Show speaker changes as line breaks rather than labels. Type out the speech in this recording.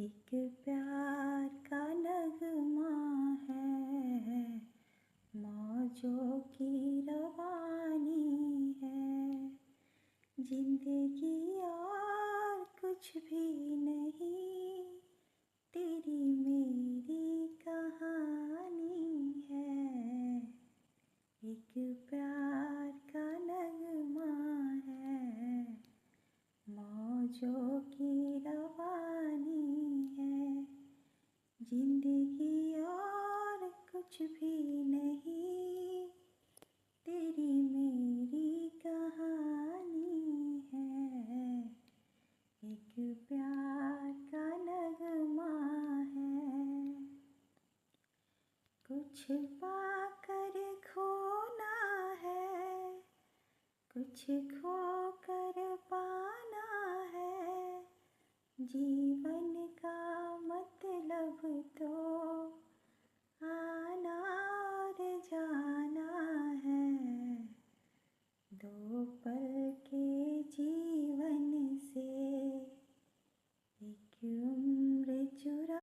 एक प्यार का नगमा है, मौजों की रवानी है। जिंदगी और कुछ भी नहीं, तेरी मेरी कहानी है। एक प्यार का नगमा है, मौजों की रवानी है। जिंदगी और कुछ भी नहीं, तेरी मेरी कहानी है। एक प्यार का नगमा है। कुछ पाकर खोना है, कुछ खोकर पाना है। जीवन का मतलब तो